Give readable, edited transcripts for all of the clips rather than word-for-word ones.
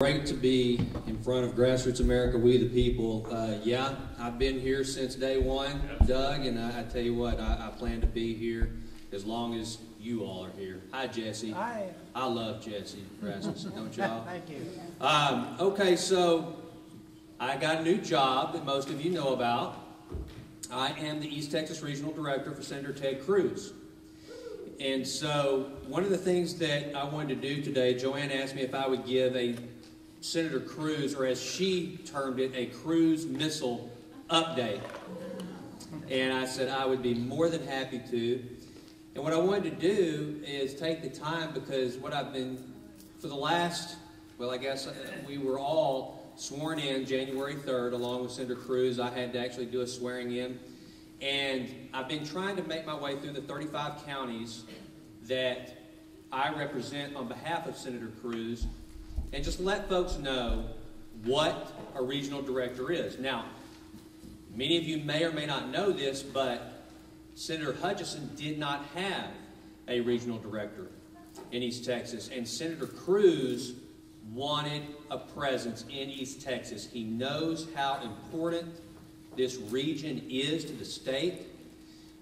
Great to be in front of Grassroots America, We the People. Yeah, I've been here since day one, Doug, and I tell you what, I plan to be here as long as you all are here. Hi, Jesse. Hi. I love Jesse Rasmussen, don't y'all? Thank you. Okay, so I got a new job that most of you know about. I am the East Texas Regional Director for Senator Ted Cruz. And so one of the things that I wanted to do today, Joanne asked me if I would give a Senator Cruz, or as she termed it, a Cruz missile update. And I said I would be more than happy to. And what I wanted to do is take the time, because what I've been, for the last, well, I guess we were all sworn in January 3rd along with Senator Cruz. I had to actually do a swearing in. And I've been trying to make my way through the 35 counties that I represent on behalf of Senator Cruz, and just let folks know what a regional director is. Now, many of you may or may not know this, but Senator Hutchison did not have a regional director in East Texas, and Senator Cruz wanted a presence in East Texas. He knows how important this region is to the state.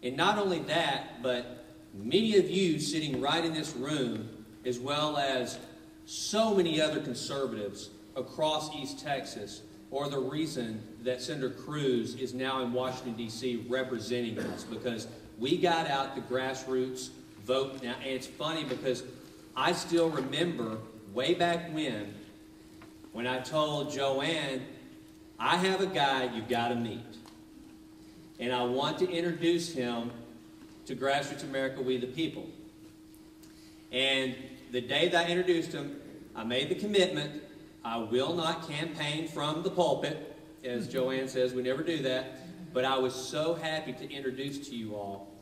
And not only that, but many of you sitting right in this room, as well as so many other conservatives across East Texas, are the reason that Senator Cruz is now in Washington, D.C. representing us, because we got out the grassroots vote. Now, and it's funny because I still remember way back when I told Joanne, I have a guy you've got to meet. And I want to introduce him to Grassroots America, We the People. And the day that I introduced him, I made the commitment, I will not campaign from the pulpit. As Joanne says, we never do that. But I was so happy to introduce to you all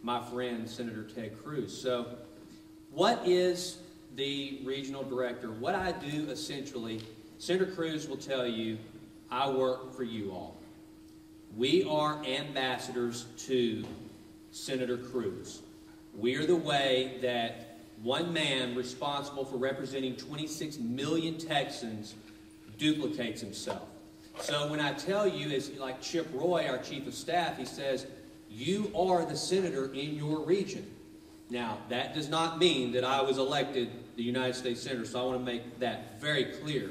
my friend, Senator Ted Cruz. So what is the regional director? What I do essentially, Senator Cruz will tell you, I work for you all. We are ambassadors to Senator Cruz. We are the way that one man responsible for representing 26 million Texans duplicates himself. So when I tell you, it's like Chip Roy, our chief of staff, he says, you are the senator in your region. Now, that does not mean that I was elected the United States Senator, so I want to make that very clear.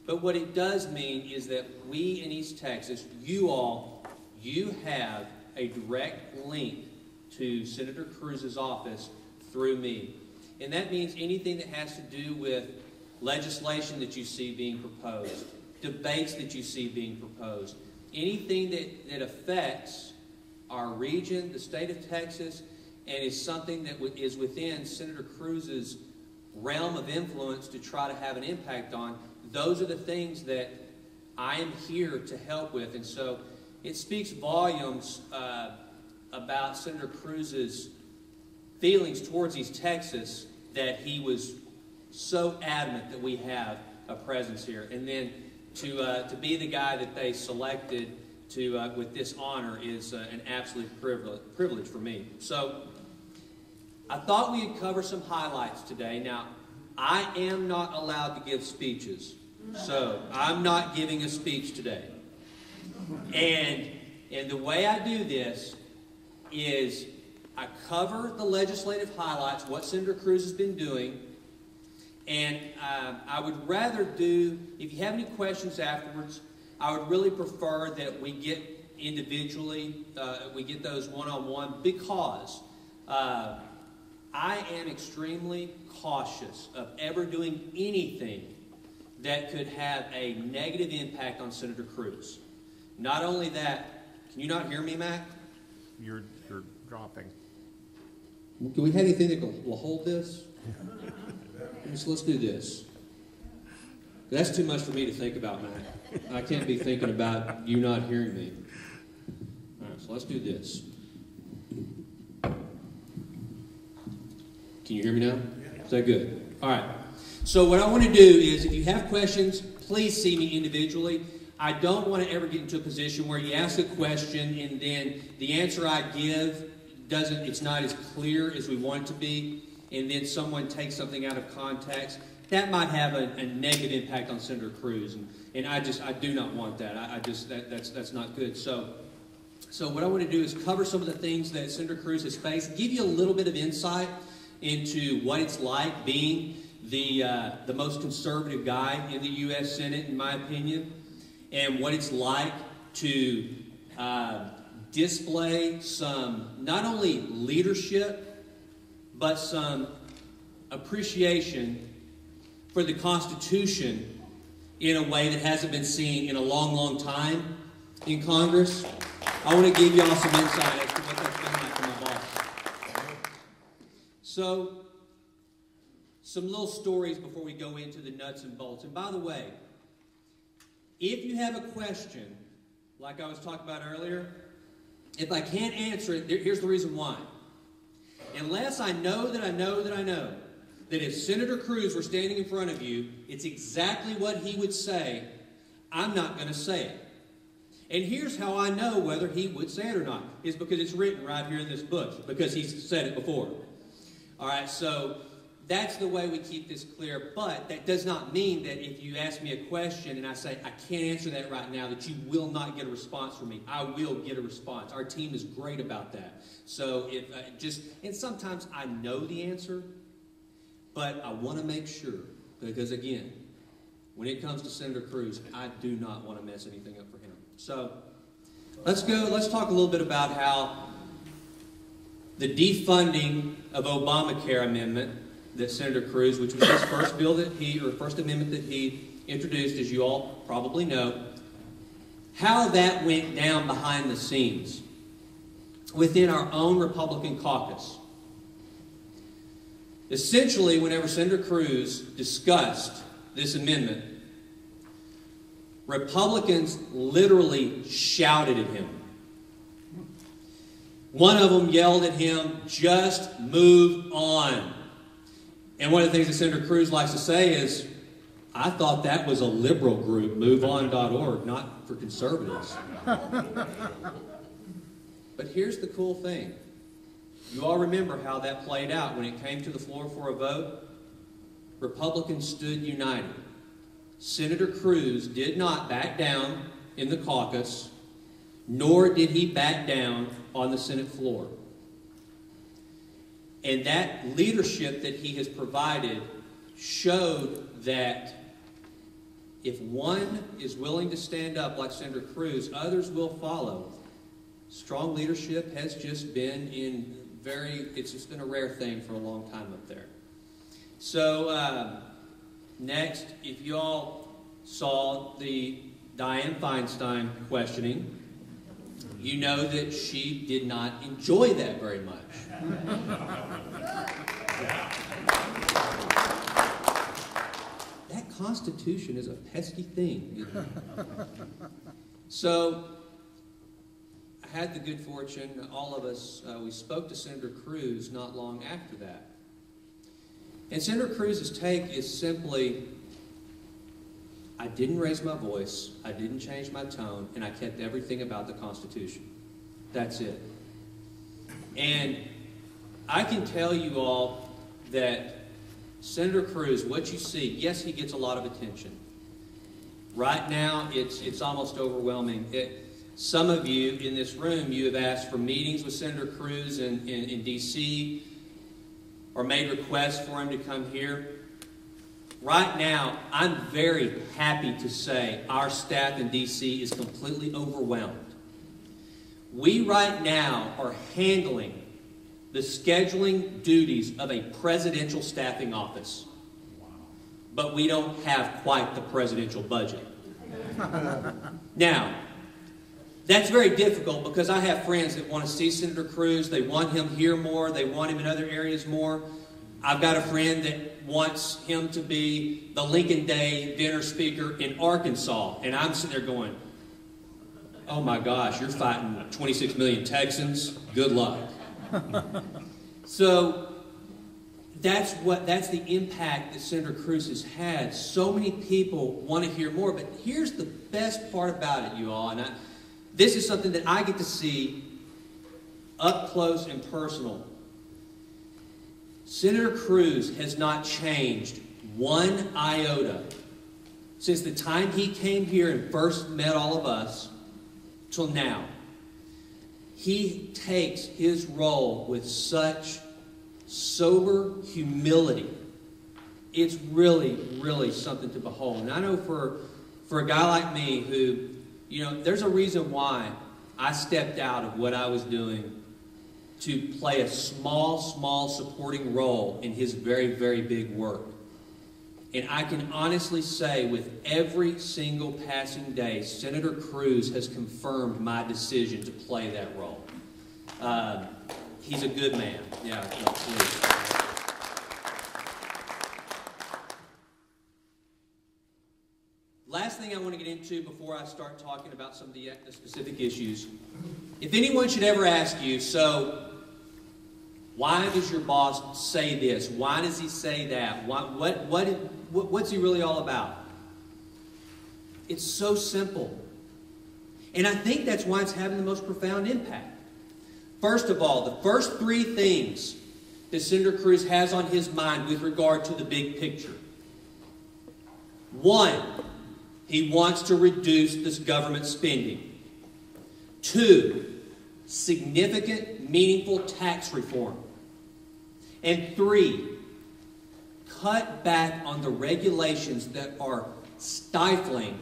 But what it does mean is that we in East Texas, you have a direct link to Senator Cruz's office through me. And that means anything that has to do with legislation that you see being proposed, debates that you see being proposed, anything that affects our region, the state of Texas, and is something that is within Senator Cruz's realm of influence to try to have an impact on, those are the things that I am here to help with. And so it speaks volumes about Senator Cruz's feelings towards East Texas that he was so adamant that we have a presence here. And then to be the guy that they selected with this honor is an absolute privilege for me. So I thought we'd cover some highlights today. Now, I am not allowed to give speeches, so I'm not giving a speech today. And the way I do this is I cover the legislative highlights, what Senator Cruz has been doing, and I would rather do, if you have any questions afterwards, I would really prefer that we get individually, we get those one-on-one, because I am extremely cautious of ever doing anything that could have a negative impact on Senator Cruz. Not only that, can you not hear me, Mac? You're dropping. Can we have anything that will hold this? Let's do this. That's too much for me to think about, Mac. I can't be thinking about you not hearing me. All right, so let's do this. Can you hear me now? Is that good? All right. So what I want to do is, if you have questions, please see me individually. I don't want to ever get into a position where you ask a question and then the answer I give it's not as clear as we want it to be, and then someone takes something out of context. that might have a negative impact on Senator Cruz, and I do not want that. That's not good. So what I want to do is cover some of the things that Senator Cruz has faced, give you a little bit of insight into what it's like being the most conservative guy in the U.S. Senate, in my opinion, and what it's like to display some not only leadership, but some appreciation for the Constitution in a way that hasn't been seen in a long, long time in Congress. I want to give you all some insight as to what that's been like for my boss. So, some little stories before we go into the nuts and bolts. And by the way, if you have a question, like I was talking about earlier, if I can't answer it, here's the reason why. Unless I know that if Senator Cruz were standing in front of you, it's exactly what he would say, I'm not going to say it. And here's how I know whether he would say it or not, is because it's written right here in this book, because he's said it before. All right, so that's the way we keep this clear, but that does not mean that if you ask me a question and I say, I can't answer that right now, that you will not get a response from me. I will get a response. Our team is great about that. So and sometimes I know the answer, but I want to make sure, because again, when it comes to Senator Cruz, I do not want to mess anything up for him. So let's talk a little bit about how the defunding of Obamacare amendment that Senator Cruz, which was his first first amendment that he introduced, as you all probably know, how that went down behind the scenes within our own Republican caucus. Essentially, whenever Senator Cruz discussed this amendment, Republicans literally shouted at him. One of them yelled at him, "Just move on." And one of the things that Senator Cruz likes to say is, I thought that was a liberal group, moveon.org, not for conservatives. But here's the cool thing. You all remember how that played out when it came to the floor for a vote? Republicans stood united. Senator Cruz did not back down in the caucus, nor did he back down on the Senate floor. And that leadership that he has provided showed that if one is willing to stand up like Senator Cruz, others will follow. Strong leadership has just been it's just been a rare thing for a long time up there. So, next, if you all saw the Dianne Feinstein questioning, you know that she did not enjoy that very much. That Constitution is a pesky thing. So, I had the good fortune, all of us, we spoke to Senator Cruz not long after that. And Senator Cruz's take is simply, I didn't raise my voice, I didn't change my tone, and I kept everything about the Constitution. That's it. And I can tell you all that Senator Cruz, what you see, yes, he gets a lot of attention. Right now, it's almost overwhelming. Some of you in this room, you have asked for meetings with Senator Cruz in D.C., or made requests for him to come here. Right now, I'm very happy to say our staff in D.C. is completely overwhelmed. We right now are handling the scheduling duties of a presidential staffing office. But we don't have quite the presidential budget. Now, that's very difficult because I have friends that want to see Senator Cruz. They want him here more. They want him in other areas more. I've got a friend that wants him to be the Lincoln Day dinner speaker in Arkansas. And I'm sitting there going, oh my gosh, you're fighting 26 million Texans. Good luck. So that's the impact that Senator Cruz has had. So many people want to hear more. But here's the best part about it, you all. And this is something that I get to see up close and personal. Senator Cruz has not changed one iota. Since the time he came here and first met all of us, till now, he takes his role with such sober humility. It's really, really something to behold. And I know for a guy like me who, there's a reason why I stepped out of what I was doing to play a small supporting role in his very, very big work. And I can honestly say with every single passing day, Senator Cruz has confirmed my decision to play that role. He's a good man. Yeah, please. Last thing I want to get into before I start talking about some of the specific issues. If anyone should ever ask you, so why does your boss say this? Why does he say that? What's he really all about? It's so simple. And I think that's why it's having the most profound impact. First of all, the first three things that Senator Cruz has on his mind with regard to the big picture. One, he wants to reduce this government spending. Two, significant, meaningful tax reform. And three, cut back on the regulations that are stifling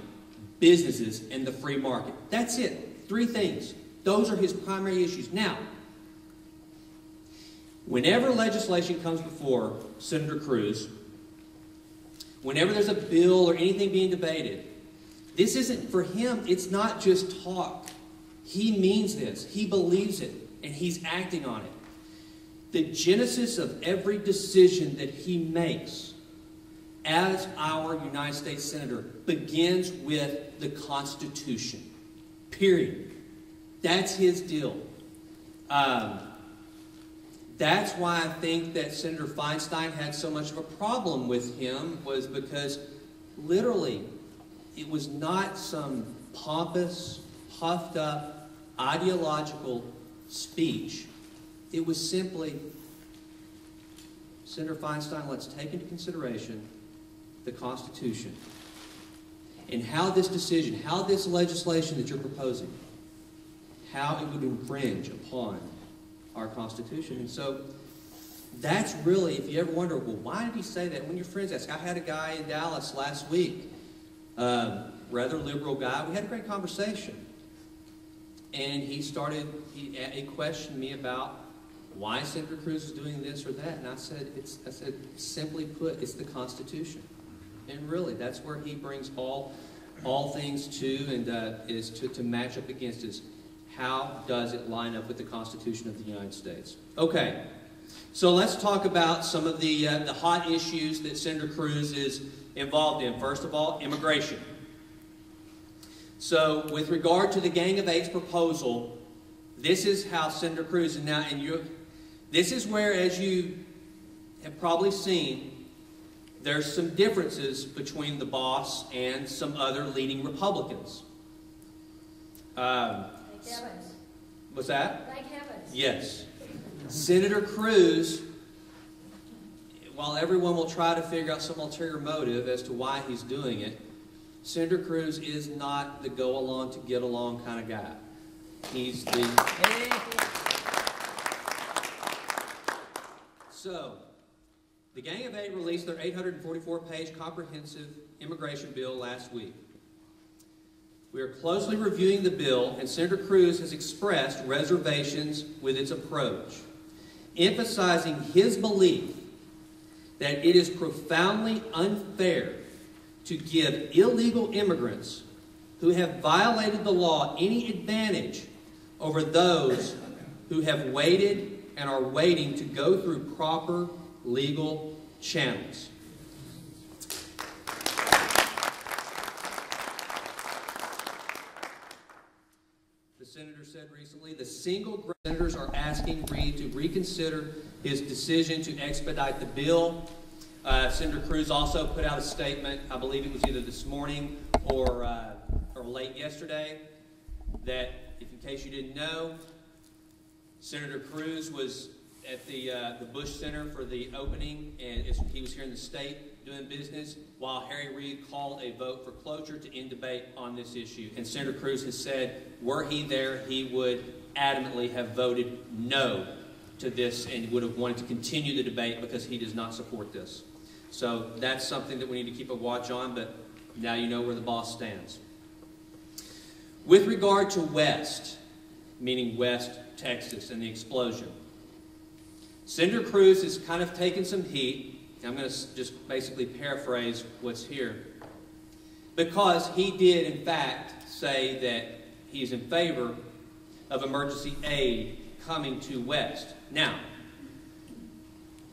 businesses in the free market. That's it. Three things. Those are his primary issues. Now, whenever legislation comes before Senator Cruz, whenever there's a bill or anything being debated, this isn't, for him, it's not just talk. He means this. He believes it. And he's acting on it. The genesis of every decision that he makes as our United States Senator begins with the Constitution. Period. That's his deal. That's why I think that Senator Feinstein had so much of a problem with him, was because literally it was not some pompous, puffed up, ideological speech. It was simply, Senator Feinstein, let's take into consideration the Constitution and how this decision, how this legislation that you're proposing, how it would infringe upon our Constitution. And so that's really, if you ever wonder, well, why did he say that? When your friends ask, I had a guy in Dallas last week, rather liberal guy. We had a great conversation. And he questioned me about why Senator Cruz is doing this or that. And I said, simply put, it's the Constitution. And really, that's where he brings all things to, and is to match up against is how does it line up with the Constitution of the United States. Okay, so let's talk about some of the hot issues that Senator Cruz is involved in. First of all, immigration. So with regard to the Gang of Eight's proposal, this is how Senator Cruz, this is where, as you have probably seen, there's some differences between the boss and some other leading Republicans. Thank heavens. What's that? Thank heavens. Yes. Senator Cruz, while everyone will try to figure out some ulterior motive as to why he's doing it, Senator Cruz is not the go-along to get along kind of guy. He's the... So, the Gang of Eight released their 844-page comprehensive immigration bill last week. We are closely reviewing the bill, and Senator Cruz has expressed reservations with its approach, emphasizing his belief that it is profoundly unfair to give illegal immigrants who have violated the law any advantage over those who have waited and are waiting to go through proper legal channels. The senator said recently, the single senators are asking Reid to reconsider his decision to expedite the bill. Senator Cruz also put out a statement, I believe it was either this morning or late yesterday, that, if in case you didn't know, Senator Cruz was at the Bush Center for the opening, and he was here in the state doing business while Harry Reid called a vote for cloture to end debate on this issue. And Senator Cruz has said, were he there, he would adamantly have voted no to this and would have wanted to continue the debate because he does not support this. So that's something that we need to keep a watch on, but now you know where the boss stands. With regard to West, meaning West Texas and the explosion, Senator Cruz has kind of taken some heat. I'm going to just basically paraphrase what's here, because he did in fact say that he's in favor of emergency aid coming to West. Now,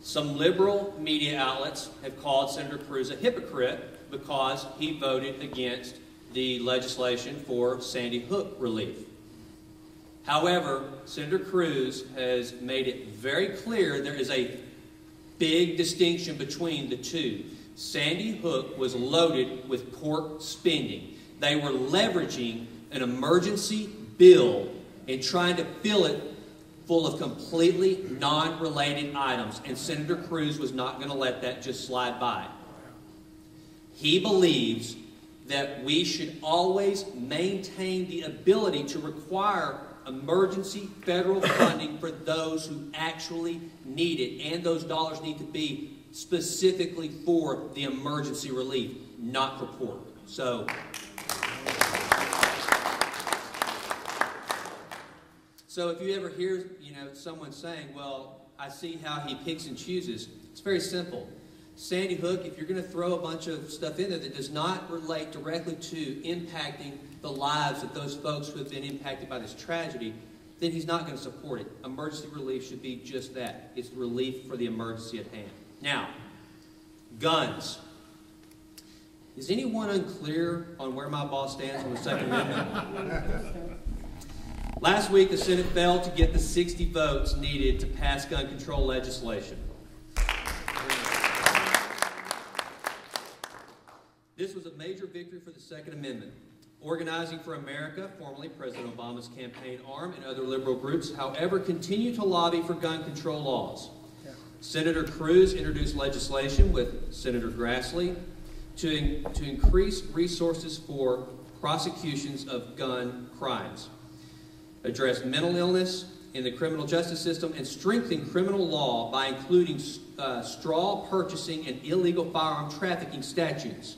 some liberal media outlets have called Senator Cruz a hypocrite because he voted against the legislation for Sandy Hook relief. However, Senator Cruz has made it very clear there is a big distinction between the two. Sandy Hook was loaded with pork spending. They were leveraging an emergency bill and trying to fill it full of completely non-related items, and Senator Cruz was not going to let that just slide by. He believes that we should always maintain the ability to require emergency federal funding for those who actually need it, and those dollars need to be specifically for the emergency relief, not for pork. So if you ever hear, someone saying, well, I see how he picks and chooses, it's very simple. Sandy Hook, if you're going to throw a bunch of stuff in there that does not relate directly to impacting the lives of those folks who have been impacted by this tragedy, then he's not going to support it. Emergency relief should be just that. It's relief for the emergency at hand. Now, guns. Is anyone unclear on where my boss stands on the Second Amendment? Last week, the Senate failed to get the 60 votes needed to pass gun control legislation. This was a major victory for the Second Amendment. Organizing for America, formerly President Obama's campaign arm, and other liberal groups, however, continue to lobby for gun control laws. Yeah. Senator Cruz introduced legislation with Senator Grassley to increase resources for prosecutions of gun crimes, address mental illness in the criminal justice system, and strengthen criminal law by including straw purchasing and illegal firearm trafficking statutes.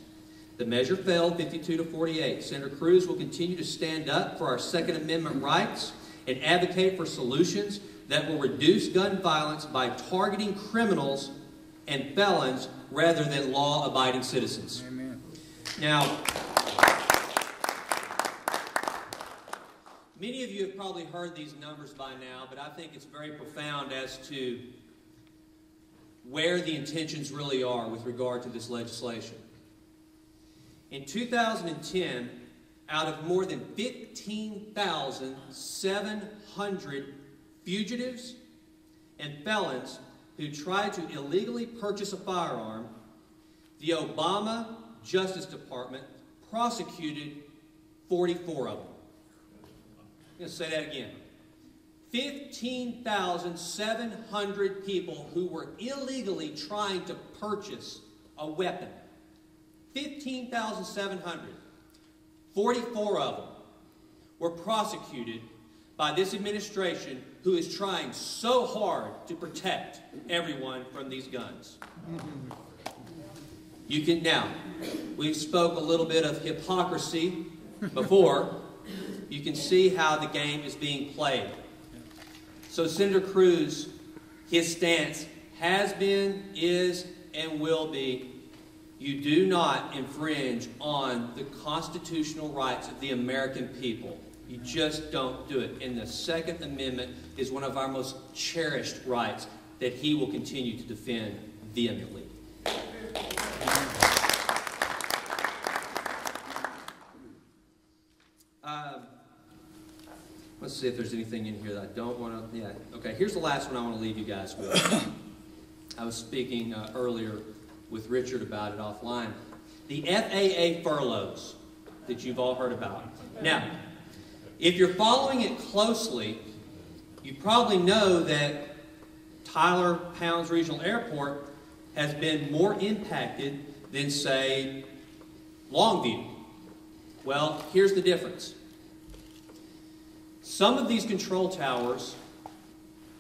The measure failed 52-48. Senator Cruz will continue to stand up for our Second Amendment rights and advocate for solutions that will reduce gun violence by targeting criminals and felons rather than law-abiding citizens. Amen. Now, many of you have probably heard these numbers by now, but I think it's very profound as to where the intentions really are with regard to this legislation. In 2010, out of more than 15,700 fugitives and felons who tried to illegally purchase a firearm, the Obama Justice Department prosecuted 44 of them. I'm going to say that again. 15,700 people who were illegally trying to purchase a weapon. 15,700. 44 of them were prosecuted by this administration who is trying so hard to protect everyone from these guns. Now, we spoke a little bit of hypocrisy before. You can see how the game is being played. So Senator Cruz, his stance has been, is, and will be, you do not infringe on the constitutional rights of the American people. You just don't do it. And the Second Amendment is one of our most cherished rights that he will continue to defend vehemently. Let's see if there's anything in here that I don't want to... Yeah. Okay, here's the last one I want to leave you guys with. I was speaking earlier with Richard about it offline. The FAA furloughs that you've all heard about. Now, if you're following it closely, you probably know that Tyler Pounds Regional Airport has been more impacted than, say, Longview. Well, here's the difference. Some of these control towers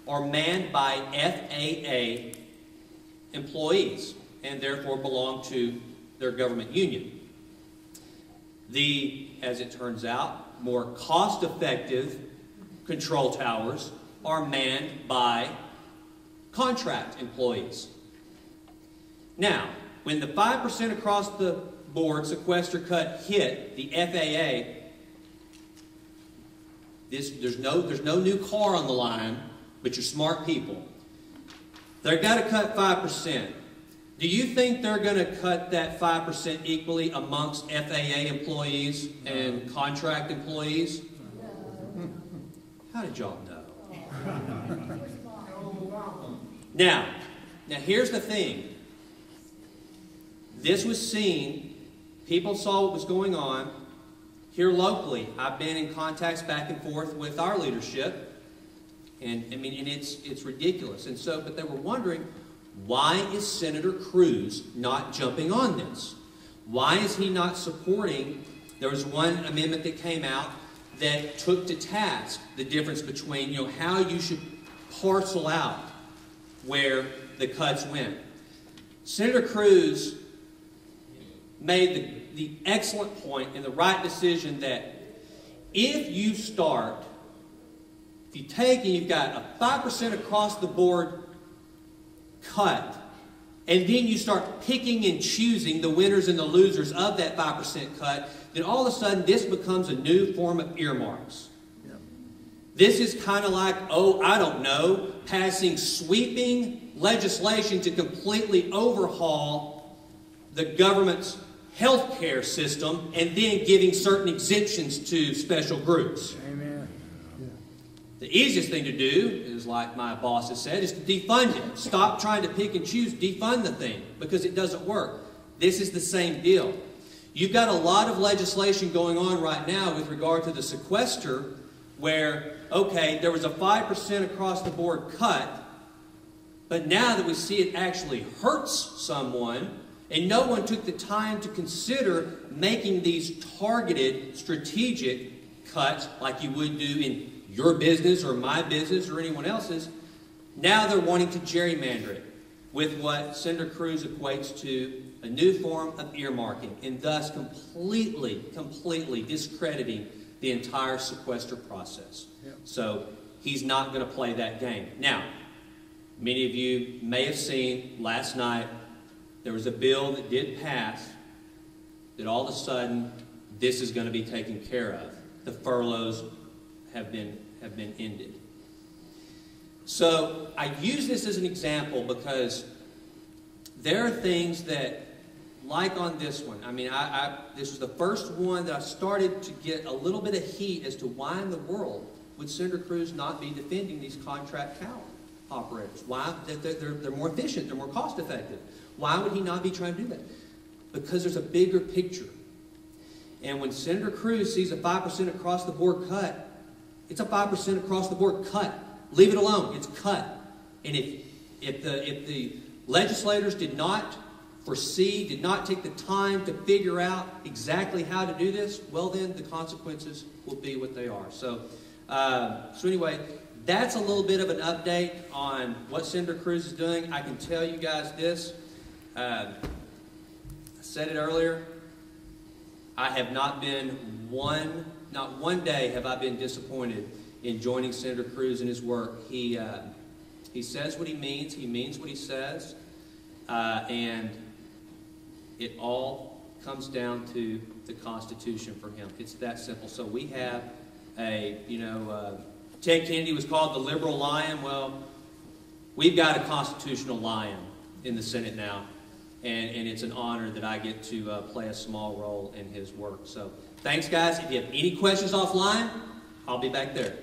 are manned by FAA employees and therefore belong to their government union. The, as it turns out, more cost-effective control towers are manned by contract employees. Now, when the 5% across the board sequester cut hit the FAA, there's no new car on the line, but you're smart people. They've got to cut 5%. Do you think they're going to cut that 5% equally amongst FAA employees and contract employees? How did y'all know? Now here's the thing. This was seen, people saw what was going on here locally. I've been in contacts back and forth with our leadership, and it's ridiculous. And so, but they were wondering, why is Senator Cruz not jumping on this? Why is he not supporting? There was one amendment that came out that took to task the difference between, how you should parcel out where the cuts went. Senator Cruz made the excellent point and the right decision that if you take and you've got a 5% across the board cut, and then you start picking and choosing the winners and the losers of that 5% cut, then all of a sudden this becomes a new form of earmarks. Yeah. This is kind of like, passing sweeping legislation to completely overhaul the government's health care system and then giving certain exemptions to special groups. Amen. Yeah. The easiest thing to do is, like my boss has said, is to defund it. Stop trying to pick and choose. Defund the thing because it doesn't work. This is the same deal. You've got a lot of legislation going on right now with regard to the sequester where, okay, there was a 5% across the board cut, but now that we see it actually hurts someone, and no one took the time to consider making these targeted, strategic cuts like you would do in your business or my business or anyone else's. Now they're wanting to gerrymander it with what Senator Cruz equates to a new form of earmarking, and thus completely discrediting the entire sequester process. Yep. So he's not going to play that game. Now, many of you may have seen last night there was a bill that did pass that all of a sudden this is going to be taken care of. The furloughs have been ended. So I use this as an example because there are things that, like on this one, this was the first one that I started to get a little bit of heat as to why in the world would Senator Cruz not be defending these contract tower operators? Why? They're more efficient, they're more cost effective. Why would he not be trying to do that? Because there's a bigger picture. And when Senator Cruz sees a 5% across the board cut, it's a 5% across the board cut. Leave it alone. It's cut. And if the legislators did not foresee, did not take the time to figure out exactly how to do this, well then the consequences will be what they are. So anyway, that's a little bit of an update on what Senator Cruz is doing. I can tell you guys this. I said it earlier. I have not one day have I been disappointed in joining Senator Cruz in his work. He says what he means what he says, and it all comes down to the Constitution for him. It's that simple. So we have Ted Kennedy was called the liberal lion. Well, we've got a constitutional lion in the Senate now, and it's an honor that I get to play a small role in his work. So thanks, guys. If you have any questions offline, I'll be back there.